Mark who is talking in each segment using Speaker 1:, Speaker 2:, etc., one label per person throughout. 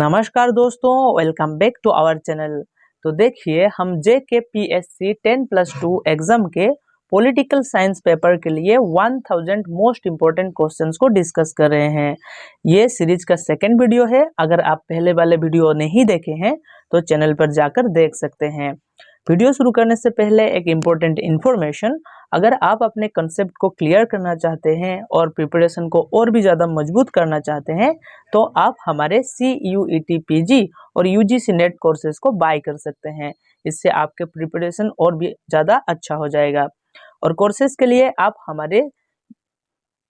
Speaker 1: नमस्कार दोस्तों, welcome back to our channel. तो देखिए, हम JKPSC 10+2 एग्जाम के पॉलिटिकल साइंस पेपर के लिए 1000 मोस्ट इम्पोर्टेंट क्वेश्चंस को डिस्कस कर रहे हैं। ये सीरीज का सेकंड वीडियो है। अगर आप पहले वाले वीडियो नहीं देखे हैं तो चैनल पर जाकर देख सकते हैं। वीडियो शुरू करने से पहले एक इम्पोर्टेंट इन्फॉर्मेशन, अगर आप अपने कंसेप्ट को क्लियर करना चाहते हैं और प्रिपरेशन को और भी ज़्यादा मजबूत करना चाहते हैं तो आप हमारे CUET PG और UGC नेट कोर्सेज को बाय कर सकते हैं। इससे आपके प्रिपरेशन और भी ज़्यादा अच्छा हो जाएगा। और कोर्सेज के लिए आप हमारे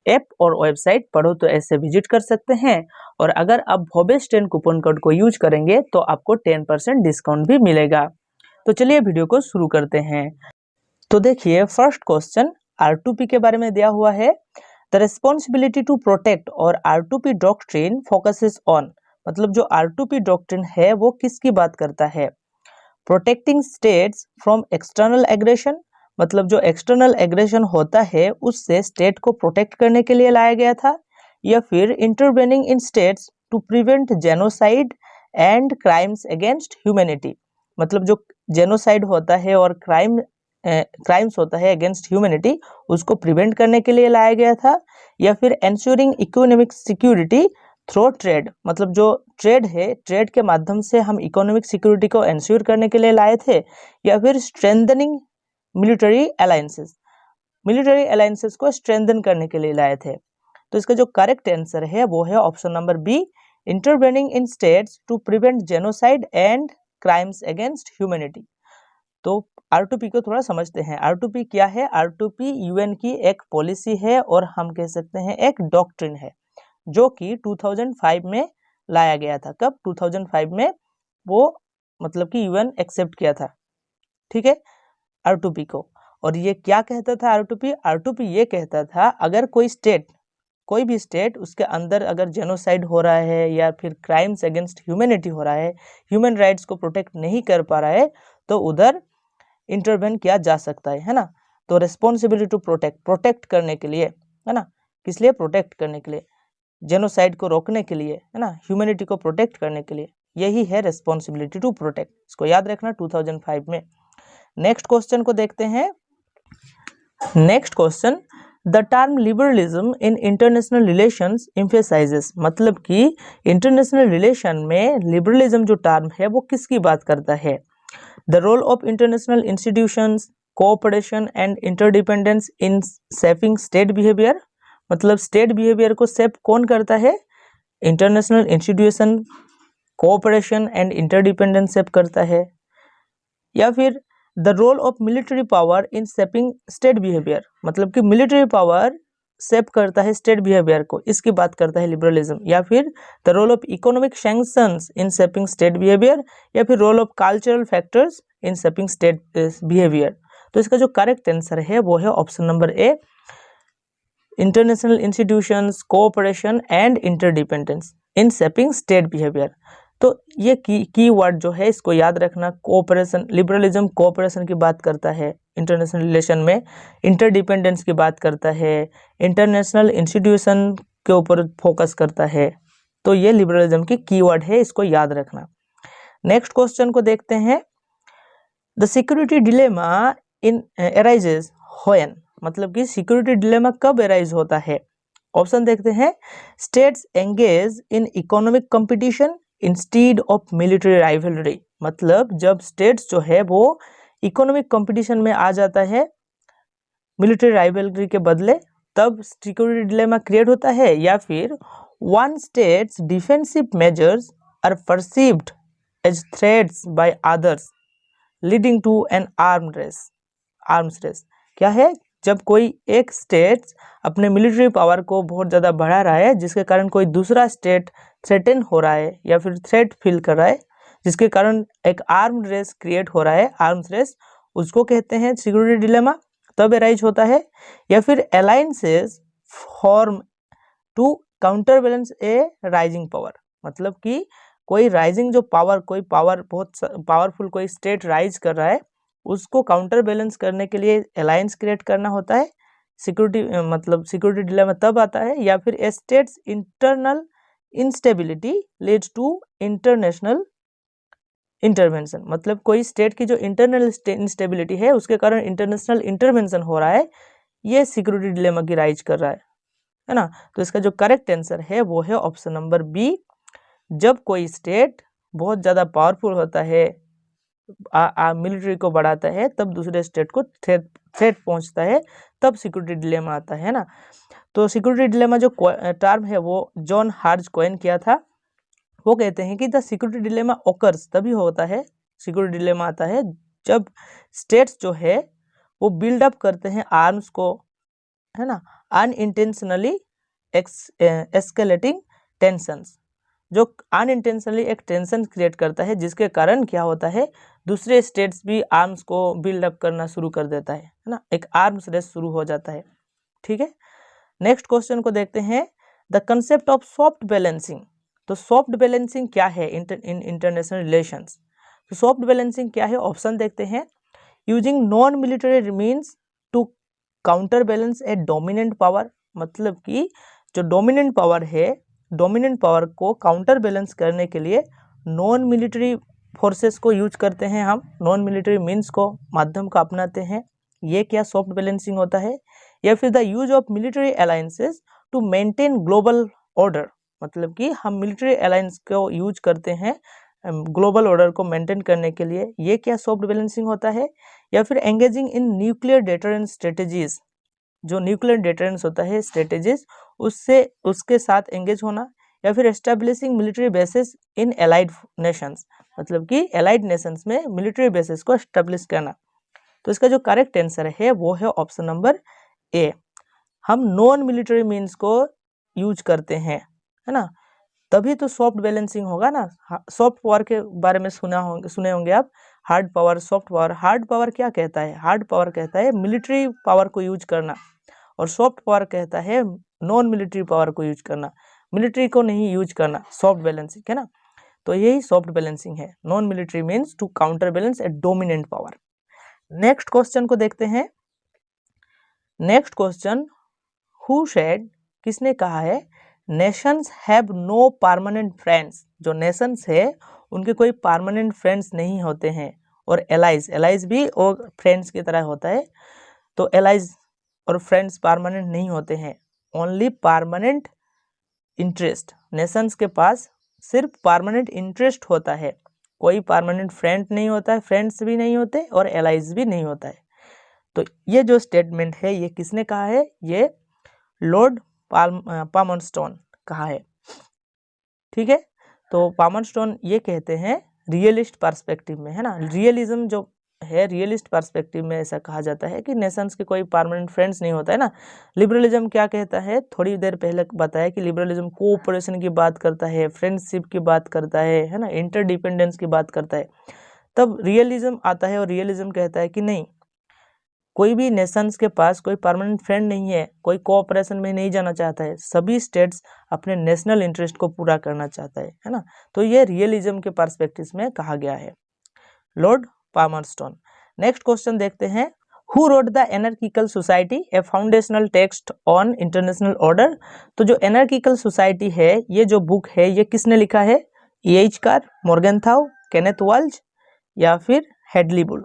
Speaker 1: ऐप और वेबसाइट पढ़ो तो ऐसे विजिट कर सकते हैं। और अगर आप भोबेस 10 कूपन कोड को यूज करेंगे तो आपको 10% डिस्काउंट भी मिलेगा। तो चलिए वीडियो को शुरू करते हैं। तो देखिए, फर्स्ट क्वेश्चन R2P के बारे में दिया हुआ है। द रिस्पॉन्सिबिलिटी टू प्रोटेक्ट और R2P डॉक्ट्रिन फोकसेस ऑन, मतलब जो R2P डॉक्ट्रिन है वो किसकी बात करता है? Protecting states from external aggression, मतलब जो एक्सटर्नल एग्रेशन होता है उससे स्टेट को प्रोटेक्ट करने के लिए लाया गया था। या फिर intervening in states to prevent genocide and crimes against humanity, मतलब जो जेनोसाइड होता है और क्राइम्स होता है अगेंस्ट ह्यूमैनिटी उसको प्रिवेंट करने के लिए लाया गया था। या फिर ensuring economic security through trade, मतलब जो ट्रेड है, ट्रेड के माध्यम से हम इकोनॉमिक सिक्योरिटी को एंश्योर करने के लिए लाए थे। या फिर स्ट्रेंथनिंग मिलिट्री अलायंसेस को स्ट्रेंथन करने के लिए लाए थे। तो इसका जो करेक्ट आंसर है वो है option number B, intervening in states to prevent genocide and crimes against humanity. तो R2P को थोड़ा समझते हैं। R2P क्या है? R2P UN की एक पॉलिसी है और हम कह सकते हैं एक डॉक्ट्रिन है, जो कि 2005 में लाया गया था। कब? 2005 में वो मतलब कि UN एक्सेप्ट किया था, ठीक है, R2P को। और ये क्या कहता था R2P? R2P ये कहता था अगर कोई भी स्टेट उसके अंदर अगर जेनोसाइड हो रहा है या फिर क्राइम्स अगेंस्ट ह्यूमैनिटी हो रहा है, ह्यूमन राइट्स को प्रोटेक्ट नहीं कर पा रहा है, तो उधर इंटरवेन किया जा सकता है ना। तो रेस्पॉन्सिबिलिटी टू प्रोटेक्ट करने के लिए, है ना, किस लिए? प्रोटेक्ट करने के लिए, जेनोसाइड को रोकने के लिए, है ना, ह्यूमैनिटी को प्रोटेक्ट करने के लिए, यही है रेस्पॉन्सिबिलिटी टू प्रोटेक्ट। इसको याद रखना 2005 में। नेक्स्ट क्वेश्चन को देखते हैं। Next question, the term liberalism in international relations emphasises, मतलब कि इंटरनेशनल रिलेशन में लिबरलिज्म जो टर्म है वो किसकी बात करता है? The role of international institutions, cooperation and interdependence in shaping state behavior, मतलब state behavior को shape कौन करता है? International institution, cooperation and interdependence shape करता है। या फिर the role of military power in shaping state behavior, मतलब कि military power शेप करता है स्टेट बिहेवियर को, इसकी बात करता है लिबरलिज्म। या फिर the role of economic sanctions in shaping state behaviour, या फिर role of cultural factors in shaping state behaviour. तो इसका जो करेक्ट आंसर है वो है option number A, international institutions, cooperation and interdependence in shaping state behaviour. तो ये की वर्ड जो है इसको याद रखना। कोऑपरेशन, लिबरलिज्म कोऑपरेशन की बात करता है इंटरनेशनल रिलेशन में, इंटरडिपेंडेंस की बात करता है, इंटरनेशनल इंस्टीट्यूशन के ऊपर फोकस करता है। तो ये लिबरलिज्म की कीवर्ड है, इसको याद रखना। नेक्स्ट क्वेश्चन को देखते हैं। The security dilemma in arises when, मतलब कि सिक्योरिटी डिलेमा कब अराइज होता है? ऑप्शन देखते हैं। States engage in economic competition instead of military rivalry, मतलब जब स्टेट्स जो है वो इकोनॉमिक कंपटीशन में आ जाता है मिलिट्री राइवलरी के बदले, तब सिक्योरिटी डिलेमा क्रिएट होता है। या फिर one state's defensive measures are perceived as threats by others leading to an arms race. क्या है? जब कोई एक स्टेट अपने मिलिट्री पावर को बहुत ज़्यादा बढ़ा रहा है, जिसके कारण कोई दूसरा स्टेट थ्रेटन हो रहा है या फिर थ्रेट फील कर रहा है, जिसके कारण एक आर्म्ड रेस क्रिएट हो रहा है, आर्म्स रेस, उसको कहते हैं सिक्योरिटी डिलेमा, तब अराइज होता है। या फिर alliances form to counter balance a rising power, मतलब कि कोई राइजिंग जो पावर, कोई पावर बहुत पावरफुल कोई स्टेट राइज कर रहा है, उसको काउंटर बैलेंस करने के लिए अलायंस क्रिएट करना होता है। सिक्योरिटी मतलब सिक्योरिटी डिलेमा तब आता है। या फिर state's internal instability leads to international intervention, मतलब कोई स्टेट की जो इंटरनल इंस्टेबिलिटी है उसके कारण इंटरनेशनल इंटरवेंशन हो रहा है, ये सिक्योरिटी डिलेमा की राइज कर रहा है ना। तो इसका जो करेक्ट आंसर है वो है ऑप्शन नंबर बी। जब कोई स्टेट बहुत ज़्यादा पावरफुल होता है, मिलिट्री को बढ़ाता है, तब दूसरे स्टेट को थ्रेट पहुंचता है, तब सिक्योरिटी डिलेमा आता है ना। तो सिक्योरिटी डिलेमा जो टर्म है वो जॉन हार्ज कॉइन किया था। वो कहते हैं कि द सिक्योरिटी डिलेमा ऑकर्स तभी होता है, सिक्योरिटी डिलेमा आता है जब स्टेट्स जो है वो बिल्ड अप करते हैं आर्म्स को, है ना, अनइंटेंशनली एस्केलेटिंग टेंशंस, जो अनइंटेंशनली एक टेंशन क्रिएट करता है, जिसके कारण क्या होता है दूसरे स्टेट्स भी आर्म्स को बिल्ड अप करना शुरू कर देता है ना, एक आर्म्स रेस शुरू हो जाता है। ठीक है, नेक्स्ट क्वेश्चन को देखते हैं, the concept of soft balancing. तो सॉफ्ट बैलेंसिंग क्या है इन इंटरनेशनल रिलेशंस? तो सॉफ्ट बैलेंसिंग क्या है, ऑप्शन देखते हैं। Using non military means to counter balance a dominant power, मतलब कि जो डोमिनेंट पावर है, डोमिनेंट पावर को काउंटर बैलेंस करने के लिए नॉन मिलिट्री फोर्सेस को यूज करते हैं, हम नॉन मिलिट्री मीन्स को माध्यम को अपनाते हैं, ये क्या सॉफ्ट बैलेंसिंग होता है। या फिर the use of military alliances to maintain global order, मतलब कि हम मिलिट्री अलायंस को यूज करते हैं ग्लोबल ऑर्डर को मेंटेन करने के लिए, ये क्या सॉफ्ट बैलेंसिंग होता है। या फिर engaging in nuclear deterrence strategies, जो न्यूक्लियर डेटरेंस होता है स्ट्रेटेजीज, उससे उसके साथ एंगेज होना। या फिर एस्टेब्लिशिंग मिलिट्री बेसिस इन एलाइड नेशंस, मतलब कि एलाइड नेशंस में मिलिट्री बेसिस को एस्टेब्लिश करना। तो इसका जो करेक्ट आंसर है वो है ऑप्शन नंबर ए। हम नॉन मिलिट्री मीन्स को यूज करते हैं, है ना, तभी तो सॉफ्ट बैलेंसिंग होगा ना। सॉफ्ट पावर के बारे में सुने होंगे आप, hard power, soft power. Hard power क्या कहता है, हार्ड पावर कहता है मिलिट्री पावर को यूज करना, और सॉफ्ट पावर कहता है नॉन मिलिट्री पावर को यूज करना, मिलिट्री को नहीं यूज करना, सॉफ्ट बैलेंसिंग, है ना। तो यही सॉफ्ट बैलेंसिंग है, non military means to counter balance a dominant power. Next question को देखते हैं। नेक्स्ट क्वेश्चन, हु सेड, किसने कहा है, nations have no permanent friends, जो नेशंस है उनके कोई परमानेंट फ्रेंड्स नहीं होते हैं, और एलाइज, एलाइज भी और फ्रेंड्स की तरह होता है, तो एलाइज और फ्रेंड्स परमानेंट नहीं होते हैं, ओनली परमानेंट इंटरेस्ट, नेशंस के पास सिर्फ परमानेंट इंटरेस्ट होता है, कोई परमानेंट फ्रेंड नहीं होता है, फ्रेंड्स भी नहीं होते और एलाइज भी नहीं होता है। तो ये जो स्टेटमेंट है ये किसने कहा है, ये लॉर्ड पामरस्टोन कहा है। ठीक है, तो पामरस्टोन ये कहते हैं रियलिस्ट पर्सपेक्टिव में, है ना, रियलिज्म जो है, रियलिस्ट पर्सपेक्टिव में ऐसा कहा जाता है कि नेशंस के कोई परमानेंट फ्रेंड्स नहीं होता है ना। लिबरलिज्म क्या कहता है, थोड़ी देर पहले बताया कि लिबरलिज्म कोऑपरेशन की बात करता है, फ्रेंडशिप की बात करता है ना, इंटरडिपेंडेंस की बात करता है। तब रियलिज्म आता है और रियलिज्म कहता है कि नहीं, कोई भी नेशंस के पास कोई परमानेंट फ्रेंड नहीं है, कोई कोऑपरेशन में नहीं जाना चाहता है, सभी स्टेट्स अपने नेशनल इंटरेस्ट को पूरा करना चाहता है ना। तो ये रियलिज्म के पर्सपेक्टिव में कहा गया है, लॉर्ड पामरस्टोन। नेक्स्ट क्वेश्चन देखते हैं, who wrote the anarchical society, A foundational text on international order. तो जो एनार्किकल सोसाइटी है, ये जो बुक है ये किसने लिखा है, E.H. कार, मॉर्गनथाउ, केनेथ वाल्ज या फिर हेडली बुल।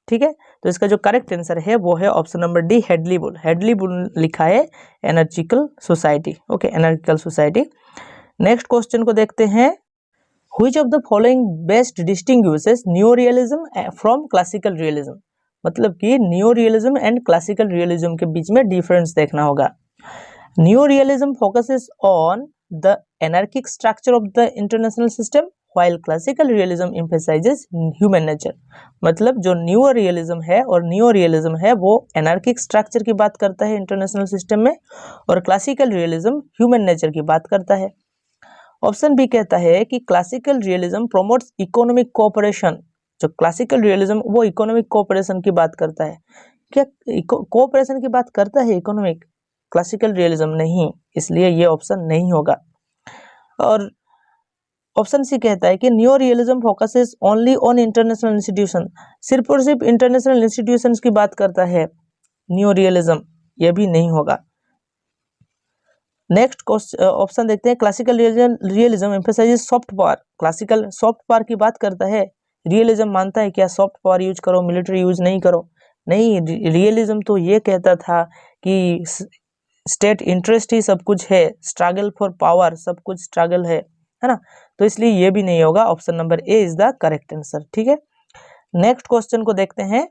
Speaker 1: ठीक है, तो इसका जो करेक्ट आंसर है वो है option number D, Hedley Bull. Hedley Bull लिखा है anarchical society. Okay, anarchical society. Next question को देखते हैं, Which of the following best distinguishes neo-realism from classical realism? मतलब कि new realism and classical realism के बीच में डिफरेंस देखना होगा। New realism focuses on the anarchic structure of the international system, while classical realism emphasizes human nature। मतलब जो new realism है और न्यू रियलिज्म है वो एनार्किक स्ट्रक्चर की बात करता है इंटरनेशनल सिस्टम में, और क्लासिकल रियलिज्म ह्यूमन नेचर की बात करता है। ऑप्शन बी कहता है कि classical realism promotes economic cooperation, जो क्लासिकल रियलिज्म वो इकोनॉमिक कोऑपरेशन की बात करता है। क्या कोऑपरेशन की बात करता है इकोनॉमिक? क्लासिकल रियलिज्म नहीं, इसलिए ये ऑप्शन नहीं होगा। और ऑप्शन सी कहता है कि new realism focuses only on international institution, सिर्फ और सिर्फ इंटरनेशनल इंस्टीट्यूशंस की बात करता है न्यू रियलिज्म, ये भी नहीं होगा। नेक्स्ट ऑप्शन देखते हैं, classical realism emphasises soft power. Classical soft power की बात करता है, रियलिज्म मानता है क्या सॉफ्ट पावर यूज करो, मिलिट्री यूज नहीं करो? नहीं, रियलिज्म तो ये कहता था कि स्टेट इंटरेस्ट ही सब कुछ है, स्ट्रगल फॉर पावर, सब कुछ स्ट्रगल है ना? तो इसलिए ये भी नहीं होगा, option number A is the correct answer. ठीक है, नेक्स्ट क्वेश्चन को देखते हैं।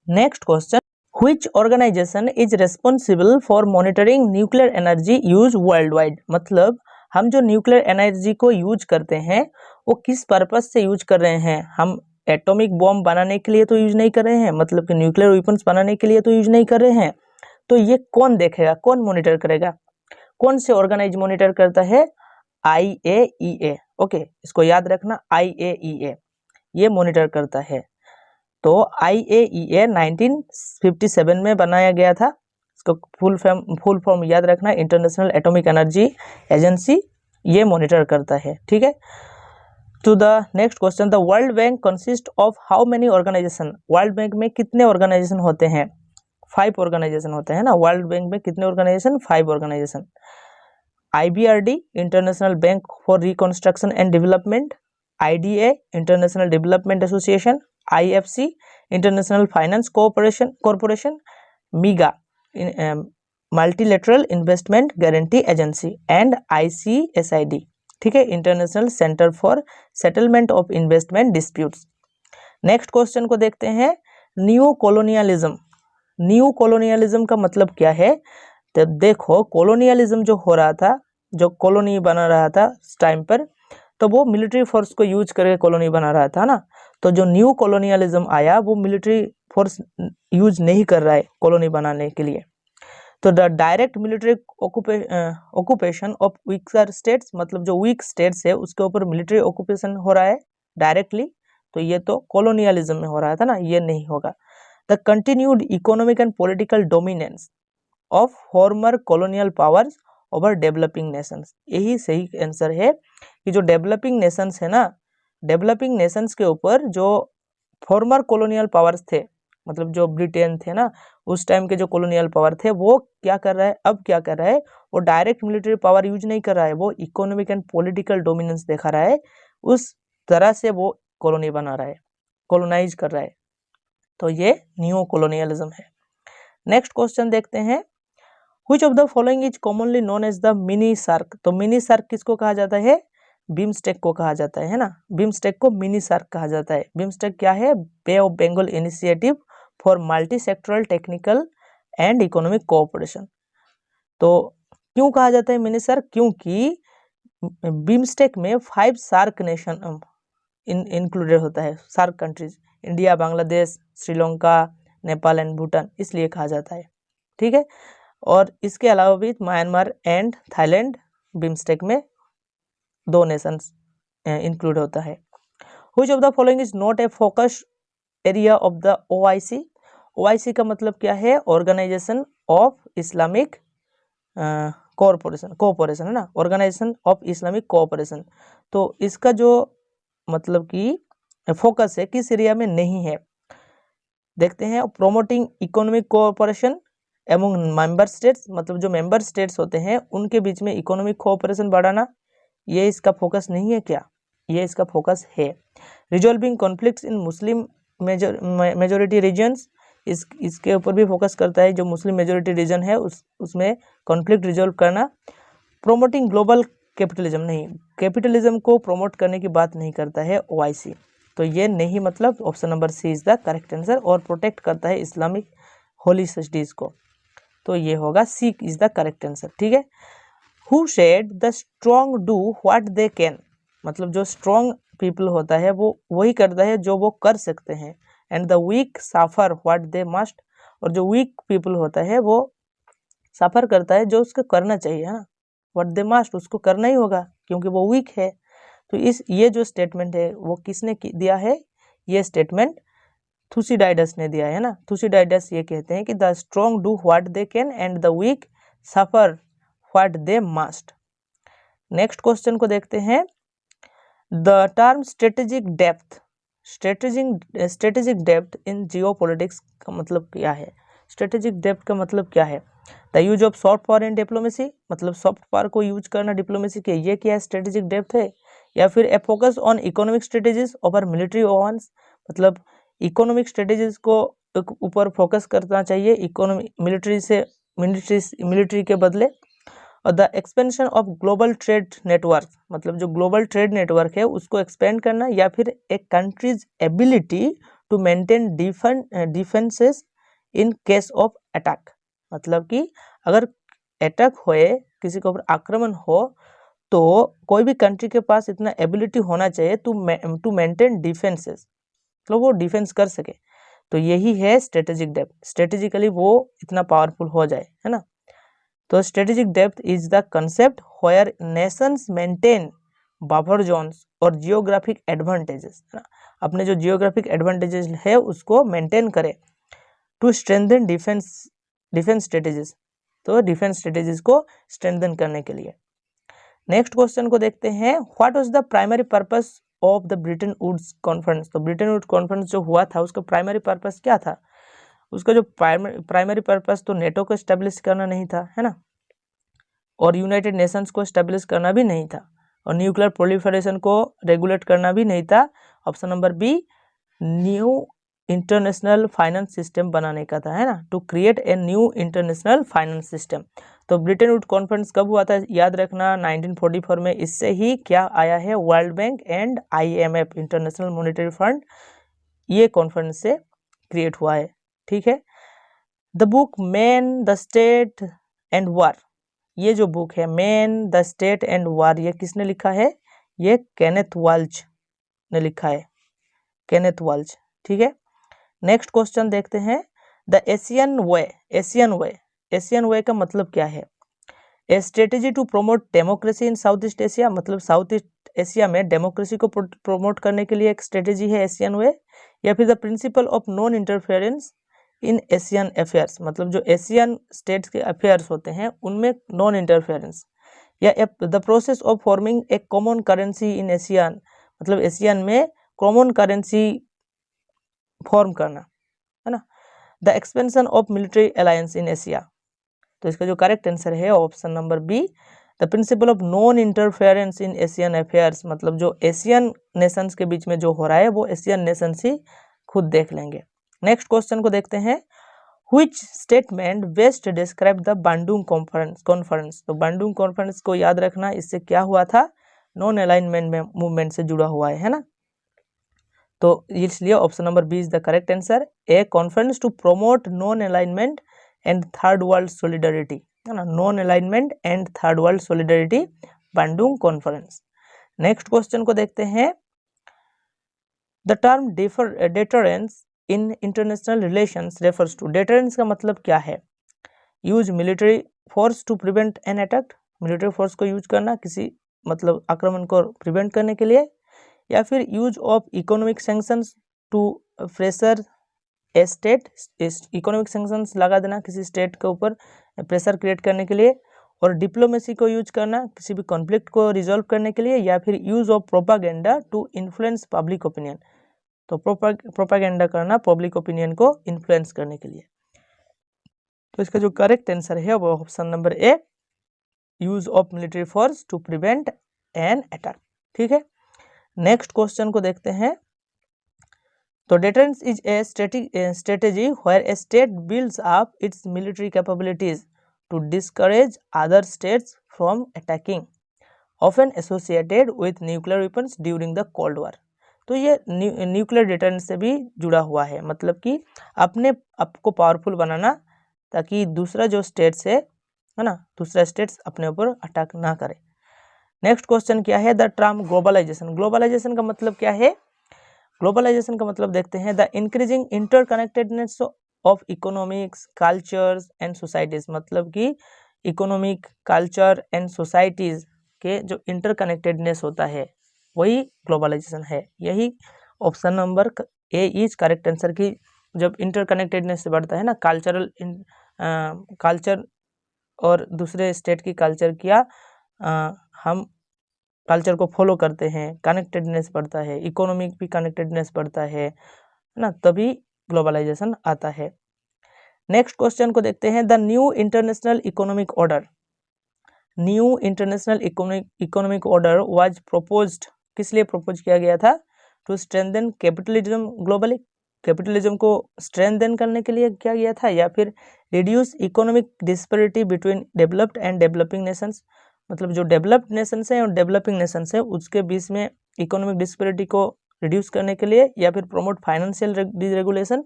Speaker 1: Next question, which organization is responsible for monitoring nuclear energy use world wide? मतलब हम जो न्यूक्लियर एनर्जी को यूज करते हैं वो किस पर्पज से यूज कर रहे हैं? हम एटॉमिक बॉम्ब बनाने के लिए तो यूज नहीं कर रहे हैं, मतलब कि न्यूक्लियर वेपन्स बनाने के लिए तो यूज नहीं कर रहे हैं। तो ये कौन देखेगा, कौन मॉनिटर करेगा? कौन से ऑर्गेनाइज मॉनिटर करता है? IAEA। ओके, इसको याद रखना, IAEA ये मॉनिटर करता है। तो IAEA 1957 में बनाया गया था। इसको फुल फॉर्म याद रखना, इंटरनेशनल एटॉमिक एनर्जी एजेंसी, ये मॉनिटर करता है। ठीक है, to the next question, the world bank consist of how many organization? World bank में कितने ऑर्गेनाइजेशन होते हैं? 5 ऑर्गेनाइजेशन होते हैं ना। वर्ल्ड बैंक में कितने organization? 5 organization. IBRD international bank for reconstruction and development, IDA international development association, IFC international finance corporation, MIGA multilateral investment guarantee agency and ICSID, ठीक है, international centre for settlement of investment disputes. Next question को देखते हैं, new colonialism. New colonialism का मतलब क्या है? तो देखो, कॉलोनियलिज्म जो हो रहा था, जो कॉलोनी बना रहा था उस टाइम पर, तो वो मिलिट्री फोर्स को यूज करके कॉलोनी बना रहा था ना। तो जो न्यू कॉलोनियलिज्म आया वो मिलिट्री फोर्स यूज नहीं कर रहा है कॉलोनी बनाने के लिए। तो the direct military occupation of weaker states, मतलब जो वीक स्टेट्स है उसके ऊपर मिलिट्री ऑक्यूपेशन हो रहा है डायरेक्टली, तो ये तो कॉलोनियलिज्म में हो रहा था ना, ये नहीं होगा। The continued economic and political dominance of former colonial powers over developing Nations, यही सही आंसर है कि जो डेवलपिंग नेशंस है ना, डेवलपिंग नेशंस के ऊपर जो फॉर्मर कॉलोनियल पावर्स थे, मतलब जो ब्रिटेन थे ना उस टाइम के जो कॉलोनियल पावर थे, वो क्या कर रहा है, अब क्या कर रहा है, वो डायरेक्ट मिलिट्री पावर यूज नहीं कर रहा है, वो इकोनॉमिक एंड पॉलिटिकल डोमिनेंस दिखा रहा है, उस तरह से वो कॉलोनी बना रहा है, कॉलोनाइज कर रहा है। तो ये न्यू कॉलोनियलिज्म है। नेक्स्ट क्वेश्चन देखते हैं, which of the following is commonly known as the mini SAARC? तो मिनी सार्क किसको कहा जाता है? बिम्स्टेक को कहा जाता है ना, बिम्स्टेक को मिनी सार्क कहा जाता है। बिम्स्टेक क्या है? Bay of Bengal Initiative for Multi Sectoral Technical and Economic Cooperation. तो क्यों कहा जाता है मिनी सार्क? क्योंकि बिम्स्टेक में 5 सार्क नेशन इंक्लूडेड होता है, SAARC countries, India, Bangladesh, Sri Lanka, Nepal and Bhutan, इसलिए कहा जाता है। ठीक है, और इसके अलावा भी म्यांमार एंड थाईलैंड बिम्स्टेक में 2 नेशंस इंक्लूड होता है। Which of the following is not a focus area of the OIC? OIC का मतलब क्या है? ऑर्गेनाइजेशन ऑफ इस्लामिक कोऑपरेशन है ना, ऑर्गेनाइजेशन ऑफ इस्लामिक कोऑपरेशन। तो इसका जो मतलब कि फोकस है किस एरिया में नहीं है, देखते हैं। Promoting economic cooperation among member states, मतलब जो मेंबर स्टेट्स होते हैं उनके बीच में इकोनॉमिक कोऑपरेशन बढ़ाना, ये इसका फोकस नहीं है क्या? ये इसका फोकस है। Resolving conflicts in Muslim majority regions, इसके ऊपर भी फोकस करता है, जो मुस्लिम मेजोरिटी रीजन है उसमें कॉन्फ्लिक्ट रिजॉल्व करना। प्रोमोटिंग ग्लोबल कैपिटलिज्म, नहीं, कैपिटलिज्म को प्रोमोट करने की बात नहीं करता है OIC, तो ये नहीं, मतलब option number C is the correct answer. और प्रोटेक्ट करता है इस्लामिक होली सिटीज को, तो ये होगा C is the correct answer. ठीक है, who said the strong do what they can, मतलब जो स्ट्रॉन्ग पीपल होता है वो वही करता है जो वो कर सकते हैं, and the weak suffer what they must, और जो वीक पीपल होता है वो सफर करता है जो उसको करना चाहिए, है ना, व्हाट दे मस्ट, उसको करना ही होगा क्योंकि वो वीक है। तो ये जो स्टेटमेंट है वो किसने दिया है? ये स्टेटमेंट थुसिडाइडस ने दिया है ना। थुसिडाइडस ये कहते हैं कि the strong do what they can and the weak suffer what they must. Next question को देखते हैं, the term strategic depth in geopolitics का मतलब क्या है? स्ट्रेटेजिक डेप्थ का मतलब क्या है? The use of soft power in diplomacy, मतलब सॉफ्ट पावर को यूज करना डिप्लोमेसी के, ये क्या स्ट्रेटेजिक डेप्थ है? या फिर a focus on economic strategies over military owns, मतलब इकोनॉमिक स्ट्रेटेजीज को ऊपर फोकस करना चाहिए इकोनॉमी मिलिट्री के बदले। और the expansion of global trade network, मतलब जो ग्लोबल ट्रेड नेटवर्क है उसको एक्सपेंड करना, या फिर एक country's ability to maintain defences in case of attack, मतलब कि अगर अटैक होए, किसी के ऊपर आक्रमण हो, तो कोई भी कंट्री के पास इतना एबिलिटी होना चाहिए टू मेंटेन डिफेंसेस, मतलब वो डिफेंस कर सके। तो यही है स्ट्रेटेजिक डेप्थ, स्ट्रेटेजिकली वो इतना पावरफुल हो जाए, है ना। तो strategic depth is the concept where nations maintain buffer zones और जियोग्राफिक एडवांटेजेस, है ना, अपने जो जियोग्राफिक एडवांटेजेस है उसको मेंटेन करे टू स्ट्रेंथन डिफेंस स्ट्रेटेजीज, तो डिफेंस स्ट्रेटेजीज को स्ट्रेंथन करने के लिए। नेक्स्ट क्वेश्चन को देखते हैं, what was the primary purpose of the Bretton Woods conference. तो ब्रिटेन वुड्स कॉन्फ्रेंस जो हुआ था उसका प्राइमरी पर्पस क्या था? उसका जो प्राइमरी पर्पस तो नेटो को एस्टेब्लिश करना नहीं था, है ना, और यूनाइटेड नेशंस को एस्टेब्लिश करना भी नहीं था, और न्यूक्लियर प्रोलिफरेशन को रेगुलेट करना भी नहीं था। Option number B new international finance system बनाने का था, है ना, to create a new international finance system. तो ब्रिटेन वुड्स कॉन्फ्रेंस कब हुआ था? याद रखना 1944 में। इससे ही क्या आया है? World bank and IMF, international monetary fund, ये कॉन्फ्रेंस से क्रिएट हुआ है, ठीक है। The book man the state and वार, ये जो बुक है मैन द स्टेट एंड वार, ये किसने लिखा है? ये केनेथ वाल्ज ने लिखा है, केनेथ वाल्ज, ठीक है। नेक्स्ट क्वेश्चन देखते हैं, the ASEAN way, ASEAN way का मतलब क्या है? A strategy to promote democracy in South East Asia, मतलब साउथ ईस्ट एशिया में डेमोक्रेसी को प्रोमोट करने के लिए एक स्ट्रेटेजी है एशियन वे। या फिर the principle of non interference in Asian affairs, मतलब जो एशियन स्टेट्स के अफेयर्स होते हैं उनमें नॉन इंटरफेरेंस। या the process of forming a common currency in Asian, मतलब एशियन में कॉमन करेंसी फॉर्म करना, है ना। The expansion of military alliance in Asia, तो इसका जो करेक्ट आंसर है option number be the principle of non interference in Asian affairs, मतलब जो एशियन नेशंस के बीच में जो हो रहा है वो एशियन नेशंस ही खुद देख लेंगे। नेक्स्ट क्वेश्चन को देखते हैं, which statement best describe the Bandung conference. तो बांडुंग कॉन्फ्रेंस को याद रखना, इससे क्या हुआ था? नॉन अलाइनमेंट मूवमेंट से जुड़ा हुआ है ना। तो इसलिए option number B is the correct answer, a conference to promote non alignment and third world solidarity, है ना, non alignment and third world solidarity, Bandung conference. Next question को देखते हैं, the term deterrence in international relations refers to, deterrence का मतलब क्या है? Use military force to prevent an attack, military force को यूज करना किसी मतलब आक्रमण को प्रिवेंट करने के लिए, या फिर use of economic sanctions to pressure a state, economic sanctions लगा देना किसी स्टेट के ऊपर प्रेशर क्रिएट करने के लिए, और डिप्लोमेसी को यूज करना किसी भी कॉन्फ्लिक्ट को रिजॉल्व करने के लिए, या फिर use of propaganda to influence public opinion, तो प्रोपागेंडा करना पब्लिक ओपिनियन को इन्फ्लुएंस करने के लिए। तो इसका जो करेक्ट आंसर है वो option number A use of military force to prevent an attack, ठीक है। नेक्स्ट क्वेश्चन को देखते हैं, तो deterrence is a strategy where a state builds up its military capabilities to discourage other states from attacking, often associated with nuclear weapons during the cold war. तो ये nuclear deterrence से भी जुड़ा हुआ है, मतलब कि अपने आपको पावरफुल बनाना ताकि दूसरा जो स्टेट्स है ना, दूसरा स्टेट्स अपने ऊपर अटैक ना करे। नेक्स्ट क्वेश्चन क्या है, द टर्म ग्लोबलाइजेशन, ग्लोबलाइजेशन का मतलब क्या है? ग्लोबलाइजेशन का मतलब देखते हैं, the increasing interconnectedness of economics, cultures and societies, मतलब कि इकोनॉमिक, कल्चर एंड सोसाइटीज के जो इंटरकनेक्टेडनेस होता है वही ग्लोबलाइजेशन है। यही option number A is correct answer की जब इंटरकनेक्टेडनेस से बढ़ता है ना, कल्चर और दूसरे स्टेट की कल्चर किया हम कल्चर को फॉलो करते हैं, कनेक्टेडनेस बढ़ता है, इकोनॉमिक भी कनेक्टेडनेस बढ़ता है ना, तभी ग्लोबलाइजेशन आता है। नेक्स्ट क्वेश्चन को देखते हैं, the new international economic order. New international economic order was proposed, किस लिए प्रपोज किया गया था? To strengthen capitalism globally, capitalism को स्ट्रेंथन करने के लिए किया गया था, या फिर reduce economic disparity between developed and developing nations, मतलब जो डेवलप्ड नेशंस हैं और डेवलपिंग नेशंस हैं उसके बीच में इकोनॉमिक डिस्पैरिटी को रिड्यूस करने के लिए, या फिर प्रमोट फाइनेंशियल डिरेगुलेशन,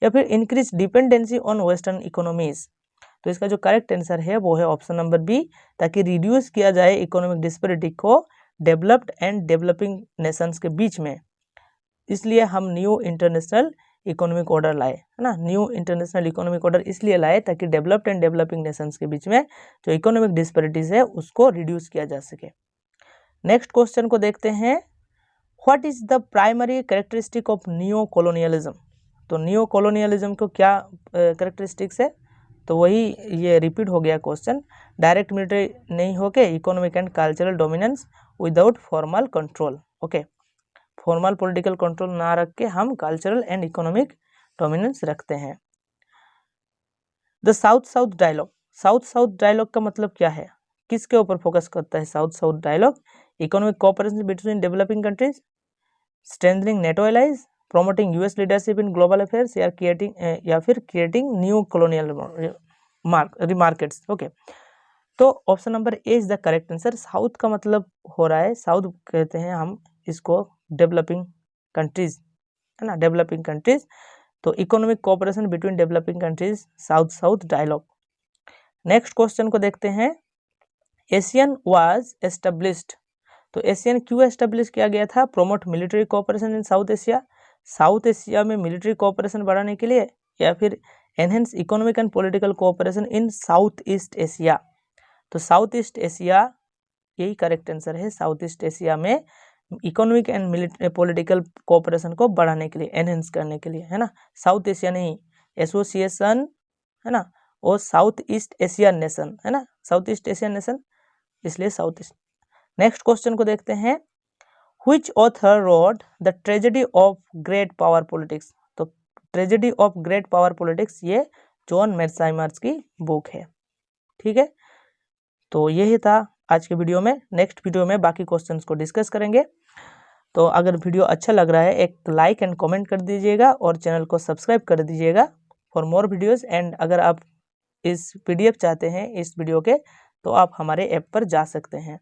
Speaker 1: या फिर increase dependency on western economies. तो इसका जो करेक्ट आंसर है वो है ऑप्शन नंबर बी, ताकि रिड्यूस किया जाए इकोनॉमिक डिस्पैरिटी को डेवलप्ड एंड डेवलपिंग नेशंस के बीच में, इसलिए हम न्यू इंटरनेशनल इकोनॉमिक ऑर्डर लाए, है ना। न्यू इंटरनेशनल इकोनॉमिक ऑर्डर इसलिए लाए ताकि डेवलप्ड एंड डेवलपिंग नेशंस के बीच में जो इकोनॉमिक डिस्पैरिटीज है उसको रिड्यूस किया जा सके। नेक्स्ट क्वेश्चन को देखते हैं, what is the primary characteristic of new colonialism. तो न्यू कॉलोनियलिज्म को क्या कैरेक्टरिस्टिक्स है? तो वही ये रिपीट हो गया क्वेश्चन, डायरेक्ट मिलिट्री नहीं होके economic and cultural dominance without formal control. Okay, formal political control ना रख के हम कल्चरल एंड इकोनॉमिक डोमिनेंस रखते हैं। The South south dialogue, South south dialogue का मतलब क्या है? किसके ऊपर फोकस करता है South south dialogue? Economic cooperation between developing countries, strengthening NATO allies, promoting US leadership in global affairs, या फिर creating new colonial markets. Okay, तो option number A is the correct answer. South का मतलब हो रहा है, साउथ कहते हैं हम इसको डेवलपिंग कंट्रीज, है ना, डेवलपिंग कंट्रीज। तो economic cooperation between developing countries, south south dialogue. Next question को देखते हैं, एशियन वाज एस्टेब्लिश्ड। तो एशियन क्यों एस्टेब्लिश किया गया था? Promote military cooperation in South Asia, South Asia में मिलिट्री कोऑपरेशन बढ़ाने के लिए, या फिर enhance economic and political cooperation in South East Asia. तो साउथ ईस्ट एशिया यही करेक्ट आंसर है। साउथ ईस्ट एशिया में इकोनॉमिक एंड पॉलिटिकल कोऑपरेशन को बढ़ाने के लिए, एनहेंस करने के लिए, है ना। साउथ एशिया नहीं, एसोसिएशन, है ना, और साउथ ईस्ट एशियन नेशन, है ना, साउथ ईस्ट एशियन नेशन, इसलिए साउथ ईस्ट। नेक्स्ट क्वेश्चन को देखते हैं, which author wrote the tragedy of great power politics. तो tragedy of great power politics ये जॉन मेर्साइमर्स की बुक है। ठीक है, तो यही था आज के वीडियो में। नेक्स्ट वीडियो में बाकी क्वेश्चंस को डिस्कस करेंगे। तो अगर वीडियो अच्छा लग रहा है एक लाइक एंड कमेंट कर दीजिएगा और चैनल को सब्सक्राइब कर दीजिएगा फॉर मोर वीडियोस। एंड अगर आप इस PDF चाहते हैं इस वीडियो के, तो आप हमारे ऐप पर जा सकते हैं।